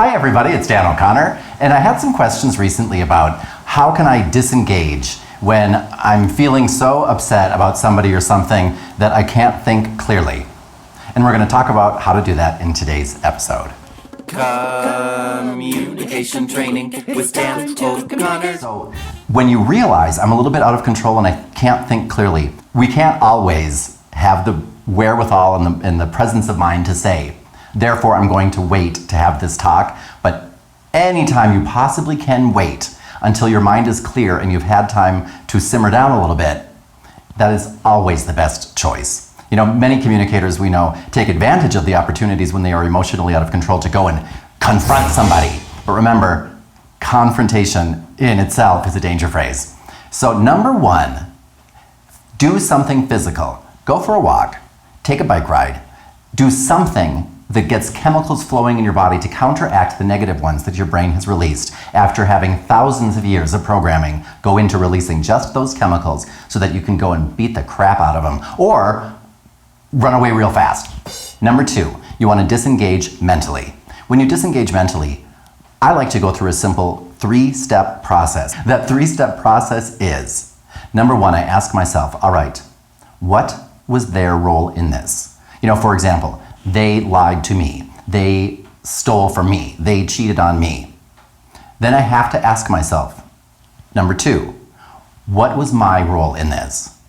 Hi everybody, it's Dan O'Connor, and I had some questions recently about how can I disengage when I'm feeling so upset about somebody or something that I can't think clearly. And we're going to talk about how to do that in today's episode. Communication training with Dan O'Connor. So when you realize I'm a little bit out of control and I can't think clearly, we can't always have the wherewithal and the presence of mind to say, therefore I'm going to wait to have this talk. But anytime you possibly can wait until your mind is clear and you've had time to simmer down a little bit, that is always the best choice. You know, many communicators we know take advantage of the opportunities when they are emotionally out of control to go and confront somebody. But remember, confrontation in itself is a danger phrase. So number one, do something physical. Go for a walk, take a bike ride, do something that gets chemicals flowing in your body to counteract the negative ones that your brain has released after having thousands of years of programming go into releasing just those chemicals so that you can go and beat the crap out of them or run away real fast. Number two, you want to disengage mentally. When you disengage mentally, I like to go through a simple three-step process. That three-step process is, number one, I ask myself, all right, what was their role in this? You know, for example, they lied to me. They stole from me. They cheated on me. Then I have to ask myself, number two, what was my role in this?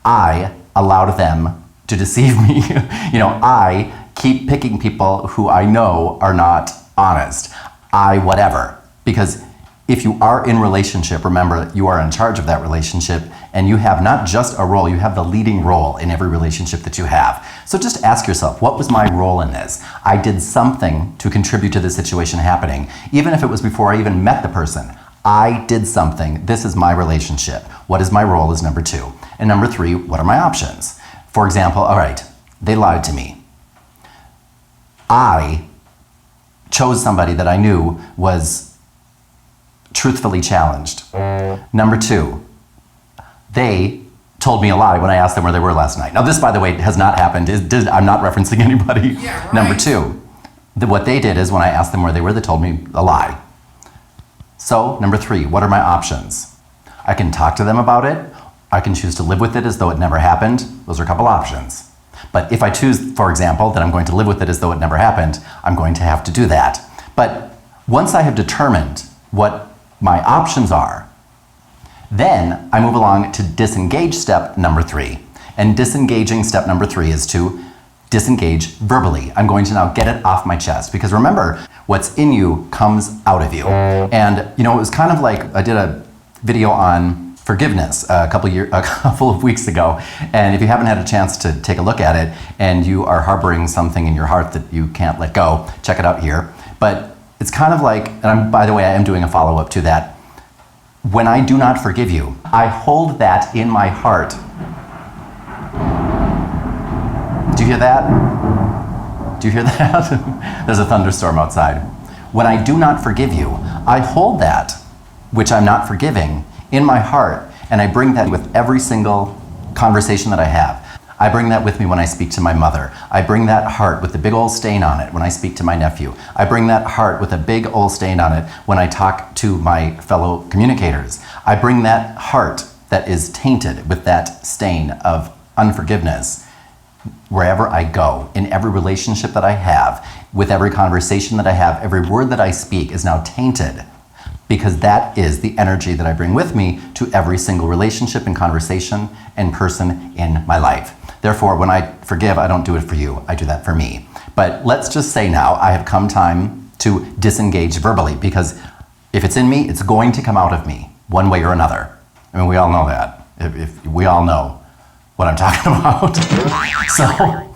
I allowed them to deceive me. You know, I keep picking people who I know are not honest. I whatever. Because if you are in relationship, remember you are in charge of that relationship and you have not just a role, you have the leading role in every relationship that you have. So just ask yourself, what was my role in this? I did something to contribute to the situation happening. Even if it was before I even met the person, I did something. This is my relationship. What is my role is number two. And number three, what are my options? For example, all right, they lied to me. I chose somebody that I knew was truthfully challenged. Number two, they told me a lie when I asked them where they were last night. Now this, by the way, has not happened. I'm not referencing anybody. Yeah, right. Number two, what they did is when I asked them where they were, they told me a lie. So number three, what are my options? I can talk to them about it. I can choose to live with it as though it never happened. Those are a couple options. But if I choose, for example, that I'm going to live with it as though it never happened, I'm going to have to do that. But once I have determined what my options are, then I move along to disengage step number three. And disengaging step number three is to disengage verbally. I'm going to now get it off my chest because remember, what's in you comes out of you. And you know, it was kind of like I did a video on forgiveness a couple of weeks ago, and if you haven't had a chance to take a look at it and you are harboring something in your heart that you can't let go, check it out here. But it's kind of like, and by the way, I am doing a follow-up to that. When I do not forgive you, I hold that in my heart. Do you hear that? Do you hear that? There's a thunderstorm outside. When I do not forgive you, I hold that, which I'm not forgiving, in my heart, and I bring that with every single conversation that I have. I bring that with me when I speak to my mother. I bring that heart with the big old stain on it when I speak to my nephew. I bring that heart with a big old stain on it when I talk to my fellow communicators. I bring that heart that is tainted with that stain of unforgiveness wherever I go, in every relationship that I have, with every conversation that I have, every word that I speak is now tainted, because that is the energy that I bring with me to every single relationship and conversation and person in my life. Therefore, when I forgive, I don't do it for you, I do that for me. But let's just say now, I have come time to disengage verbally, because if it's in me, it's going to come out of me, one way or another. I mean, we all know that. If we all know what I'm talking about. So,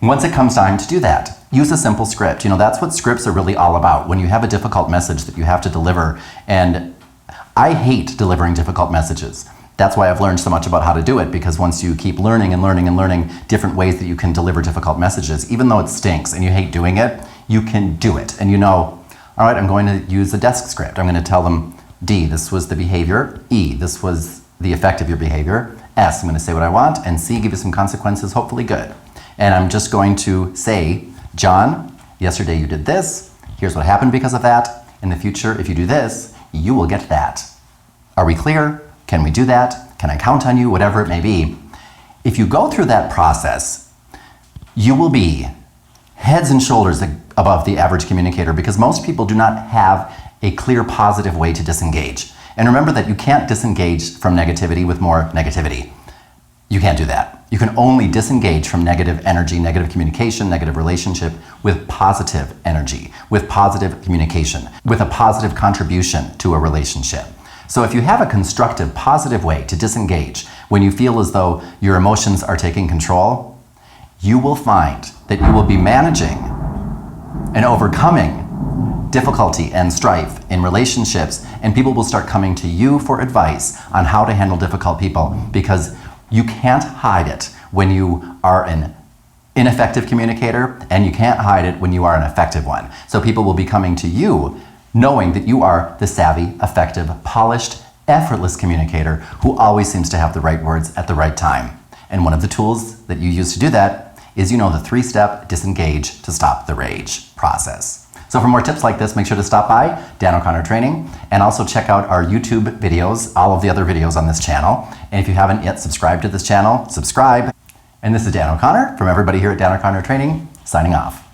once it comes time to do that, use a simple script. You know, that's what scripts are really all about. When you have a difficult message that you have to deliver, and I hate delivering difficult messages. That's why I've learned so much about how to do it, because once you keep learning and learning and learning different ways that you can deliver difficult messages, even though it stinks and you hate doing it, you can do it. And you know, all right, I'm going to use a desk script. I'm going to tell them, D, this was the behavior. E, this was the effect of your behavior. S, I'm going to say what I want. And C, give you some consequences, hopefully good. And I'm just going to say, John, yesterday you did this. Here's what happened because of that. In the future, if you do this, you will get that. Are we clear? Can we do that? Can I count on you? Whatever it may be. If you go through that process, you will be heads and shoulders above the average communicator because most people do not have a clear positive way to disengage. And remember that you can't disengage from negativity with more negativity. You can't do that. You can only disengage from negative energy, negative communication, negative relationship with positive energy, with positive communication, with a positive contribution to a relationship. So if you have a constructive, positive way to disengage when you feel as though your emotions are taking control, you will find that you will be managing and overcoming difficulty and strife in relationships, and people will start coming to you for advice on how to handle difficult people because you can't hide it when you are an ineffective communicator, and you can't hide it when you are an effective one. So people will be coming to you knowing that you are the savvy, effective, polished, effortless communicator who always seems to have the right words at the right time. And one of the tools that you use to do that is, the 3-step disengage to stop the rage process. So for more tips like this, make sure to stop by Dan O'Connor Training and also check out our YouTube videos, all of the other videos on this channel. And if you haven't yet subscribed to this channel, subscribe. And this is Dan O'Connor from everybody here at Dan O'Connor Training, signing off.